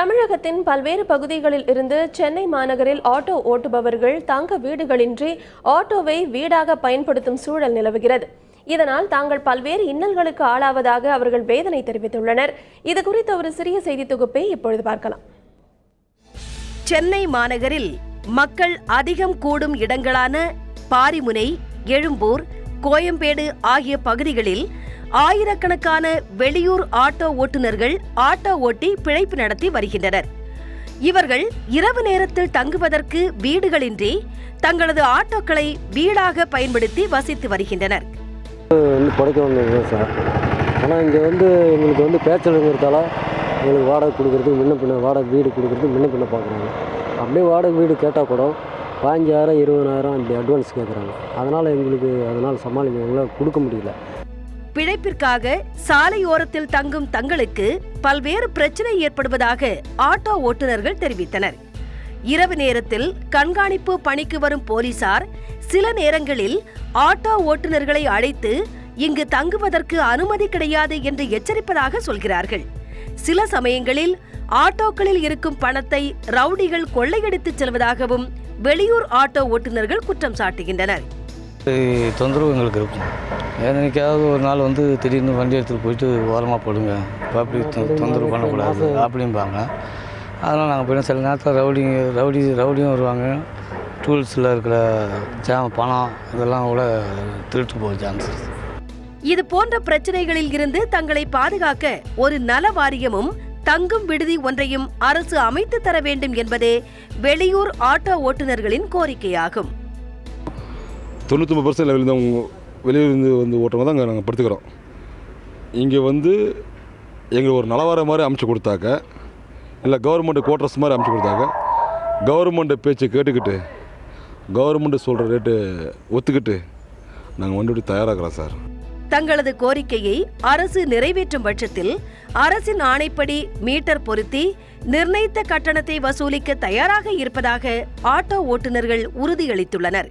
தமிழகத்தின் பல்வேறு பகுதிகளில் இருந்து சென்னை மாநகரில் ஆட்டோ ஓட்டுபவர்கள் தங்க வீடுகளின்றி ஆட்டோவை வீடாக பயன்படுத்தும் சூழல் நிலவுகிறது. இதனால் தாங்கள் பல்வேறு இன்னல்களுக்கு ஆளாவதாக அவர்கள் வேதனை தெரிவித்துள்ளனர். இது குறித்த ஒரு சிறிய செய்தி தொகுப்பை இப்பொழுது பார்க்கலாம். சென்னை மாநகரில் மக்கள் அதிகம் கூடும் இடங்களான பாரிமுனை, எழும்பூர், கோயம்பேடு ஆகிய பகுதிகளில் ஆயிரக்கணக்கான வெளியூர் ஆட்டோ ஓட்டுநர்கள் ஆட்டோ ஓட்டி பிழைப்பு நடத்தி வருகின்றனர். இவர்கள் இரவு நேரத்தில் தங்குவதற்கு வீடுகளின்றி தங்களது ஆட்டோக்களை வீடாக பயன்படுத்தி வசித்து வருகின்றனர். படுக்க வந்தது சார். ஆனால் இங்கே எங்களுக்கு பேச்சலுங்கிறதால எங்களுக்கு வாடகை கொடுக்குறதுக்கு முன்ன பின்ன வாடகை வீடு கொடுக்குறதுக்கு முன்ன பின்ன பார்க்குறாங்க. அப்படியே வாடகை வீடு கேட்டால் கூட 15,000 20,000 இப்படி அட்வான்ஸ் கேட்குறாங்க. அதனால் சமாளிக்க எங்களால் கொடுக்க முடியல. பிழைப்பிற்காக சாலையோரத்தில் தங்கும் தங்களுக்கு பல்வேறு பிரச்சனை ஏற்படுவதாக ஆட்டோ ஓட்டுநர்கள் தெரிவித்தனர். இரவு நேரத்தில் கண்காணிப்பு பணிக்கு வரும் போலீசார் சில நேரங்களில் ஆட்டோ ஓட்டுநர்களை அழைத்து இங்கு தங்குவதற்கு அனுமதி கிடையாது என்று எச்சரிப்பதாக சொல்கிறார்கள். சில சமயங்களில் ஆட்டோக்களில் இருக்கும் பணத்தை ரவுடிகள் கொள்ளையடித்து செல்வதாகவும் வெளியூர் ஆட்டோ ஓட்டுநர்கள் குற்றம் சாட்டுகின்றனர். தொந்தரவு எங்களுக்கு இருக்கும். என்னைக்காவது ஒரு நாள் திடீர்னு வண்டி எடுத்துகிட்டு போயிட்டு ஓரமாக போடுங்க, அப்படி தொந்தரவு பண்ணக்கூடாது அப்படிம்பாங்க. அதனால் நாங்கள் போய்ட்டு சில நேரத்தில் ரவுடியும் வருவாங்க. டூல்ஸில் இருக்கிற பணம் இதெல்லாம் கூட திருட்டு போக சான்சஸ். இது போன்ற பிரச்சனைகளில் இருந்து தங்களை பாதுகாக்க ஒரு நல வாரியமும் தங்கும் விடுதி ஒன்றையும் அரசு அமைத்து தர வேண்டும் என்பதே வெளியூர் ஆட்டோ ஓட்டுநர்களின் கோரிக்கையாகும். 99% வெளியூர்ந்து ஓட்டுறவங்க தான் நாங்கள் படுத்துக்கிறோம். இங்கே எங்களுக்கு ஒரு நலவார மாதிரி அமைச்சு கொடுத்தாக்க, இல்லை கவர்மெண்ட் குவார்ட்டர்ஸ் மாதிரி அமைச்சு கொடுத்தாக்க, கவர்மெண்ட் பேச்சை கேட்டுக்கிட்டு கவர்மெண்ட் சொல்கிற ரேட்டு ஒத்துக்கிட்டு நாங்கள் வண்டி தயாராகிறோம் சார். தங்களது கோரிக்கையை அரசு நிறைவேற்றும் பட்சத்தில் அரசின் ஆணைப்படி மீட்டர் பொருத்தி நிர்ணயித்த கட்டணத்தை வசூலிக்க தயாராக இருப்பதாக ஆட்டோ ஓட்டுநர்கள் உறுதியளித்துள்ளனர்.